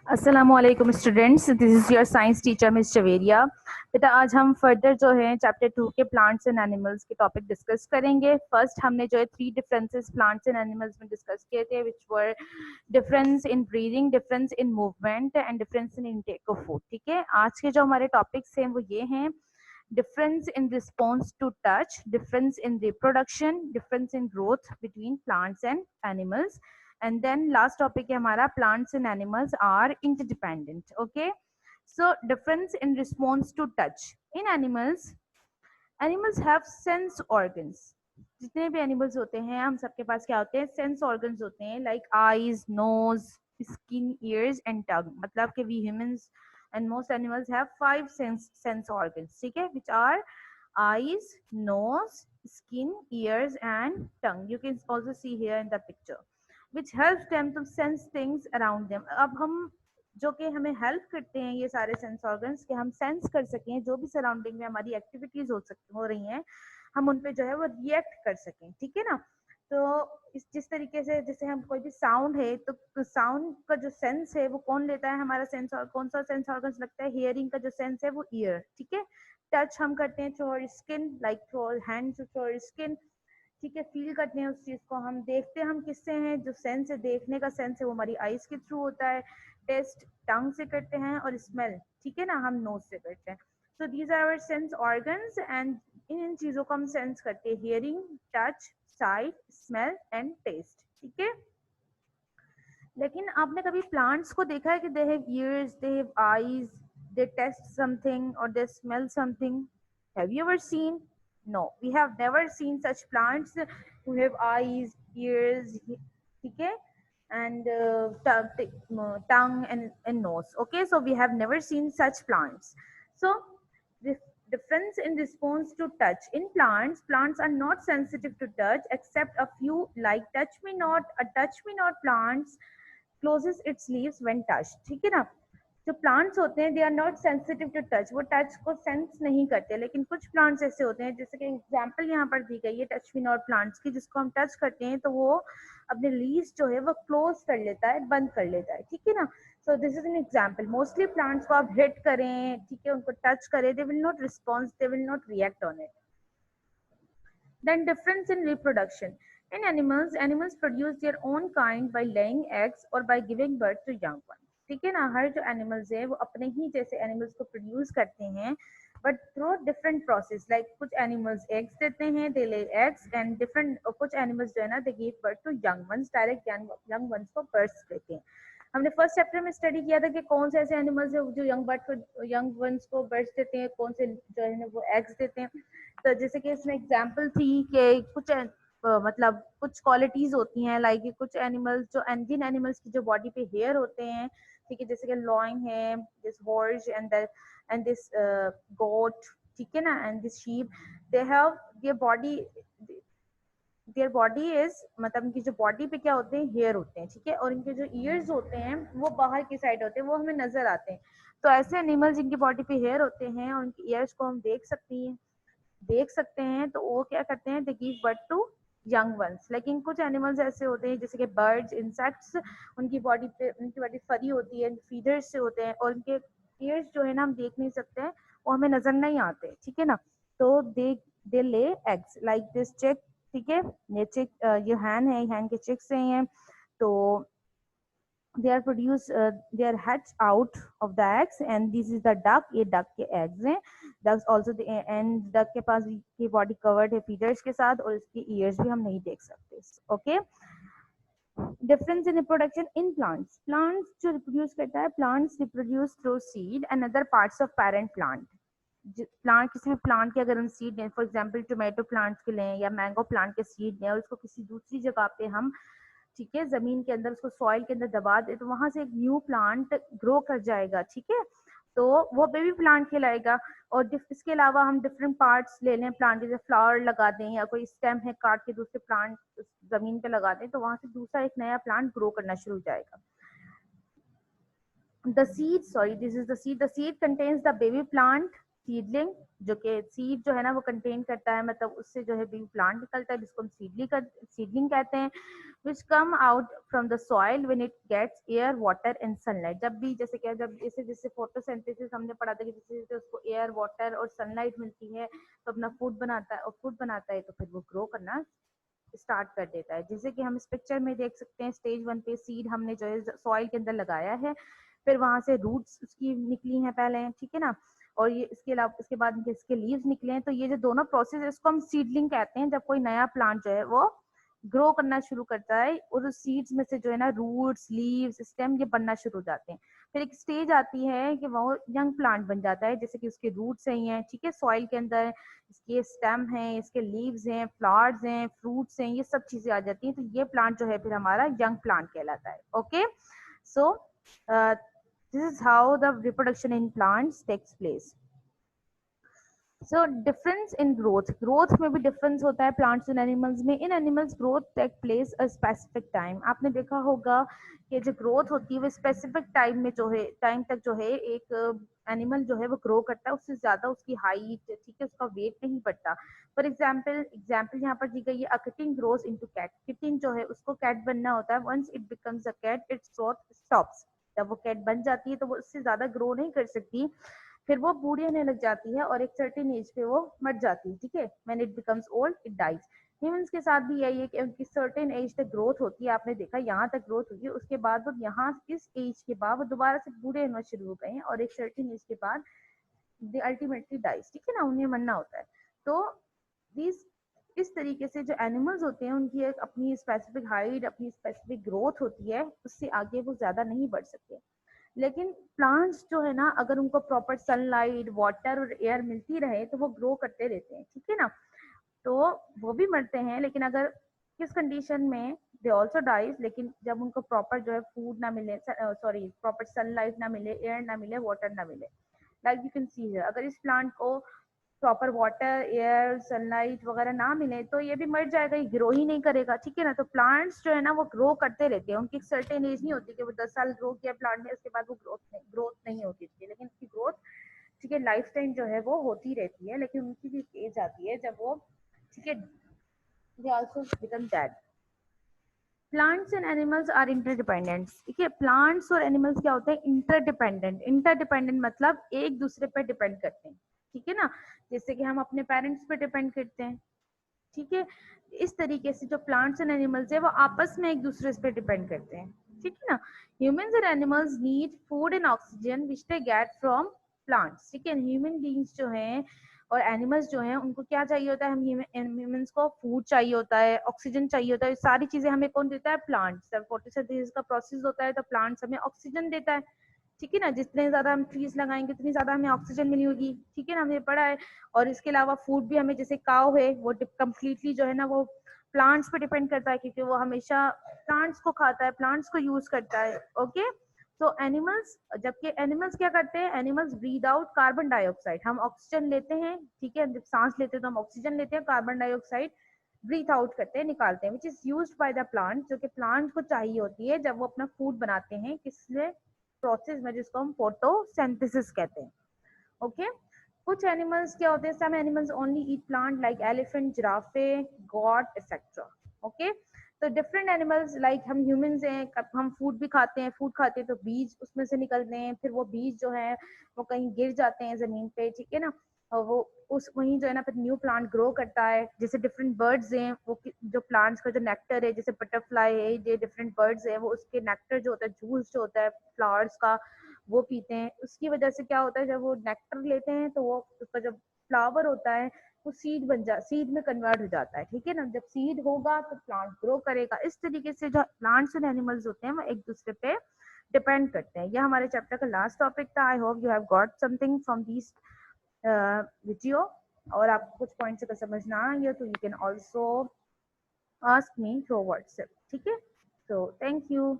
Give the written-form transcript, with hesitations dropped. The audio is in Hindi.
अस्सलामुअलैकुम students, this is your science teacher miss Javeria. बेटा आज हम फर्दर जो है चैप्टर 2 के प्लांट्स एंड एनिमल्स के टॉपिक डिस्कस करेंगे। फर्स्ट हमने जो है 3 डिफरेंसेस प्लांट्स एंड एनिमल्स में डिस्कस किए थे, which were difference in breathing, difference in movement and difference in intake of food. ठीक है, आज के जो हमारे टॉपिक्स हैं वो ये हैं: difference in response to touch, difference in reproduction, difference in growth between plants and animals, and then last topic है हमारा plants and animals are interdependent. Okay, so difference in response to touch in animals. Animals have sense organs. जितने भी एनिमल्स होते हैं हम सबके पास क्या होते हैं, सेंस ऑर्गन्स होते हैं, like eyes, nose, skin, ears and tongue. मतलब कि we humans and most animals have 5 sense organs, ठीक है, which are eyes, nose, skin, ears and tongue. You can also see here in the picture, which helps them to sense things around them. अब हम जो कि हमें हेल्प करते हैं ये सारे सेंस ऑर्गन्स, कि हम सेंस कर सकें जो भी सराउंडिंग में हमारी एक्टिविटीज हो रही हैं, हम उन पे जो है वो रिएक्ट कर सकें। ठीक है ना। तो जिस तरीके से जैसे हम कोई भी साउंड है तो साउंड का जो सेंस है वो कौन लेता है, हमारा सेंस, और कौन सा सेंस ऑर्गन्स लगता है, हियरिंग का जो सेंस है वो ईयर। ठीक है। टच हम करते हैं through our skin, like through our hand, through our skin. ठीक है, फील करते हैं उस चीज को। हम देखते हैं, हम किससे हैं, जो सेंस है, देखने का सेंस है, वो हमारी आईज के थ्रू होता है। टेस्ट टंग से करते हैं, और स्मेल, ठीक है ना, हम नोज से करते हैं। So these are our sense organs, and इन चीजों को हम सेंस करते हैं: hearing, touch, sight, smell and taste. ठीक है। लेकिन आपने कभी प्लांट्स को देखा है कि they have ears, they have eyes, they taste something और they smell something? Have you ever seen? No, we have never seen such plants who have eyes, ears, ठीक है, and tongue and nose. Okay, so we have never seen such plants. So the difference in response to touch in plants: plants are not sensitive to touch except a few, like touch me not. A touch me not plants closes its leaves when touched. ठीक है ना। जो प्लांट्स होते हैं they are not sensitive to touch, वो टच को सेंस नहीं करते। लेकिन कुछ प्लांट्स ऐसे होते हैं, जैसे कि एग्जांपल यहाँ पर दी गई है टच मी नॉट प्लांट्स की, जिसको हम टच करते हैं तो वो अपने लीव्स जो है वो क्लोज कर लेता है, बंद कर लेता है। ठीक है ना। सो this is an example. Mostly plants को आप हिट करें, ठीक है, उनको टच करें, they will not response, they will not react on it. Then difference in reproduction. In animals, animals produce their own kind by laying eggs or by giving birth to young ones. ठीक है ना। हर जो एनिमल्स है वो अपने ही जैसे एनिमल्स को प्रोड्यूस करते हैं, but through different process. Like कुछ एनिमल्स एग्स देते हैं, they lay eggs, and different कुछ एनिमल्स जो है ना, they give birth to young ones, direct young ones को बर्थ देते हैं। हमने फर्स्ट चैप्टर में स्टडी किया था कि कौन से ऐसे एनिमल्स है जो यंग वंस को बर्थ देते हैं, कौन से जो है ना वो एग्स देते हैं। तो जैसे कि इसमें एग्जांपल थी कि कुछ मतलब कुछ क्वालिटीज होती हैं, लाइक कुछ एनिमल्स जो जिन एनिमल्स की जो बॉडी पे हेयर होते हैं, ठीक है, जैसे कि लॉइन है, दिस हॉर्स एंड दिस गोट, ठीक है ना, and this sheep, they have their body is, मतलब इनकी जो बॉडी पे क्या होते हैं, हेयर होते हैं। ठीक है, और इनके जो ईयर्स होते हैं वो बाहर की साइड होते हैं, वो हमें नजर आते हैं। तो ऐसे एनिमल्स जिनकी बॉडी पे हेयर होते हैं और उनकी ईयर्स को हम देख सकते हैं, तो वो क्या करते हैं, they give birth to young ones. लेकिन कुछ एनिमल्स ऐसे होते हैं जैसे कि बर्ड्स, इंसेक्ट्स, उनकी बॉडी फरी होती है, फीदर्स से होते हैं, और उनके ईयर्स जो है ना हम देख नहीं सकते हैं, वो हमें नजर नहीं आते। ठीक है ना। तो दे ले एग्स लाइक दिस चिक। ठीक है, ये चिक, ये हैन है, हैन के चिक्स हैं ये। तो they are produced, they are hatched out of the eggs, and this is the duck, ये duck के eggs हैं। ducks also and duck के पास की body covered है feathers के साथ, और इसकी ears भी हम नहीं देख सकते। okay, difference in reproduction in plants. Plants जो reproduce करता है, plants reproduce through seed and other parts of parent plant. Plant, किसी भी प्लांट के अगर हम सीड लें, फॉर एग्जांपल टोमेटो प्लांट के लें या मैंगो प्लांट के सीड लें, और उसको किसी दूसरी जगह पे हम, ठीक है, जमीन के अंदर उसको सॉइल के अंदर दबा दे, तो वहां से एक न्यू प्लांट ग्रो कर जाएगा। ठीक है, तो वो बेबी प्लांट कहलाएगा। और इसके अलावा हम डिफरेंट पार्ट्स ले लें प्लांट, जैसे फ्लावर लगा दें या कोई स्टेम है काट के दूसरे प्लांट जमीन पे लगा दें, तो वहां से दूसरा एक नया प्लांट ग्रो करना शुरू हो जाएगा। The seed, sorry, this is the seed. The seed contains the baby plant. Seedling, जो कि सीड जो है ना वो कंटेन करता है, मतलब उससे जो है बिग प्लांट निकलता है जिसको हम सीडलिंग कहते हैं, which come out from the soil when it gets air, water and sunlight। जब भी जैसे क्या, जब जैसे जैसे फोटोसिंथेसिस हमने पढ़ा था कि जैसे जैसे उसको एयर, वाटर और सनलाइट मिलती है तो अपना फूड बनाता है, और फूड बनाता है तो फिर वो ग्रो करना स्टार्ट कर देता है। जैसे कि हम इस पिक्चर में देख सकते हैं, स्टेज 1 पे सीड हमने जो है सॉइल के अंदर लगाया है, फिर वहां से रूट्स उसकी निकली हैं पहले, ठीक है ना, और ये इसके अलावा इसके बाद इसके लीव्स निकले हैं। तो ये जो दोनों प्रोसेस है इसको हम सीडलिंग कहते हैं, जब कोई नया प्लांट जो है वो ग्रो करना शुरू करता है और उस सीड्स में से जो है ना रूट्स, लीव्स, स्टेम ये बनना शुरू हो जाते हैं। फिर एक स्टेज आती है कि वो यंग प्लांट बन जाता है, जैसे कि उसके रूट्स हैं, ठीक है, सॉइल के अंदर इसके स्टेम है, इसके लीव्स हैं, फ्लावर्स हैं, फ्रूट्स हैं, ये सब चीजें आ जाती हैं, तो ये प्लांट जो है फिर हमारा यंग प्लांट कहलाता है। Okay, so this is how the reproduction in plants takes place. So difference in growth में भी डिफरेंस होता है प्लांट्स एंड एनिमल्स में। In animals growth take place a specific time. आपने देखा होगा कि जो ग्रोथ होती है वो स्पेसिफिक टाइम में जो है, टाइम तक जो है एक एनिमल जो है वो ग्रो करता है, उससे ज्यादा उसकी हाइट, ठीक है, उसका वेट नहीं बढ़ता। फॉर एग्जाम्पल यहाँ पर दी गई है, a kitten grows into cat. Kitten जो है उसको कैट बनना होता है, once it becomes a cat its growth stops. जब वो कैट बन जाती है तो वो उससे ज्यादा ग्रो नहीं कर सकती, फिर वो बूढ़ी होने लग जाती है और एक सर्टेन एज पे वो मर जाती है, ठीक है, when it becomes old it dies. Humans के साथ भी यही है कि उनकी सर्टेन एज तक ग्रोथ होती है, आपने देखा यहाँ तक ग्रोथ होती है, उसके बाद वो यहाँ इस एज के बाद वो दोबारा से बूढ़े होना शुरू हो गए हैं और एक सर्टेन एज के बाद दे अल्टीमेटली डाइज, ठीक है ना, उन्हें मरना होता है। तो दिस इस तरीके से जो एनिमल्स होते हैं उनकी एक अपनी स्पेसिफिक हाइट, अपनी स्पेसिफिक ग्रोथ होती है, उससे आगे वो ज्यादा नहीं बढ़ सकते। लेकिन प्लांट्स जो है ना, अगर उनको प्रॉपर सनलाइट, वाटर और एयर मिलती रहे तो वो ग्रो करते रहते हैं, ठीक है ना, तो वो भी मरते हैं, लेकिन अगर किस कंडीशन में, दे ऑल्सो डाइज, लेकिन जब उनको प्रॉपर जो है फूड ना मिले, सॉरी प्रॉपर सनलाइट ना मिले, एयर ना मिले, वाटर ना मिले, लाइक यू कैन सी है, अगर इस प्लांट को प्रॉपर वाटर, एयर, सनलाइट वगैरह ना मिले तो ये भी मर जाएगा, ये ग्रो ही नहीं करेगा, ठीक है ना। तो प्लांट्स जो है ना वो ग्रो करते रहते हैं, उनकी एक सर्टेन एज नहीं होती कि वो 10 साल ग्रो किया प्लांट ने, उसके बाद वो ग्रोथ नहीं होती थी, लेकिन उसकी ग्रोथ, ठीक है, लाइफ टाइम जो है वो होती रहती है, लेकिन उनकी भी एज आती है जब वो, ठीक है, they also become dead. Plants and animals are interdependent, ठीक है, प्लांट्स और एनिमल्स क्या होते हैं, इंटरडिपेंडेंट। इंटरडिपेंडेंट मतलब एक दूसरे पर डिपेंड करते हैं, ठीक है ना, जैसे कि हम अपने पेरेंट्स पे डिपेंड करते हैं, ठीक है, इस तरीके से जो प्लांट्स एंड एनिमल्स है वो आपस में एक दूसरे पे डिपेंड करते हैं, ठीक है ना। Humans and animals need food and oxygen which they get from plants, ठीक है, ह्यूमन बीइंग्स जो हैं और एनिमल्स जो हैं उनको क्या चाहिए होता है, हम ह्यूमंस को फूड चाहिए होता है, ऑक्सीजन चाहिए होता है, सारी चीजें हमें कौन देता है, प्लांट्स। जब फोटोसिंथेसिस का प्रोसेस होता है तो प्लांट्स हमें ऑक्सीजन देता है, ठीक है ना, जितने ज्यादा हम ट्रीज लगाएंगे उतनी ज्यादा हमें ऑक्सीजन मिली होगी, ठीक है ना, हमने पढ़ा है। और इसके अलावा फूड भी हमें, जैसे काव है वो कम्प्लीटली जो है ना वो प्लांट्स पे डिपेंड करता है, क्योंकि वो हमेशा प्लांट्स को खाता है, प्लांट्स को यूज करता है। ओके, तो एनिमल्स, जबकि एनिमल्स क्या करते हैं, animals breathe out carbon dioxide, हम ऑक्सीजन लेते हैं, ठीक है, जब सांस लेते हैं तो हम ऑक्सीजन लेते हैं, कार्बन डाइऑक्साइड ब्रीथ आउट करते हैं, निकालते हैं, which is used by the plant, जो कि प्लांट को चाहिए होती है जब वो अपना फूड बनाते हैं, किससे प्रोसेस में, जिसको हम फोटोसिंथेसिस कहते हैं। ओके, कुछ एनिमल्स क्या होते हैं, some animals only eat plant like elephant, giraffe, goat etcetera. Okay, तो डिफरेंट एनिमल्स, लाइक हम ह्यूमंस हैं, हम फूड भी खाते हैं, फूड खाते हैं तो बीज उसमें से निकलते हैं, फिर वो बीज जो है वो कहीं गिर जाते हैं जमीन पे, ठीक है ना, और वो उस वहीं जो है ना फिर न्यू प्लांट ग्रो करता है। जैसे डिफरेंट बर्ड्स हैं, वो जो प्लांट्स का जो नेक्टर है, जैसे बटरफ्लाई है, ये डिफरेंट बर्ड्स हैं, वो उसके नेक्टर जो होता है, जूस जो होता है फ्लावर्स का, वो पीते हैं। उसकी वजह से क्या होता है, जब वो नेक्टर लेते हैं तो वो उसका जब फ्लावर होता है वो सीड में कन्वर्ट हो जाता है, ठीक है ना, जब सीड होगा तो प्लांट ग्रो करेगा। इस तरीके से जो प्लांट्स एंड एनिमल्स होते हैं वो एक दूसरे पे डिपेंड करते हैं। यह हमारे चैप्टर का लास्ट टॉपिक था। I hope you have got something from this video. और आपको कुछ पॉइंट्स अगर समझ ना आएंगे तो you can also ask me through WhatsApp, ठीक है। So thank you.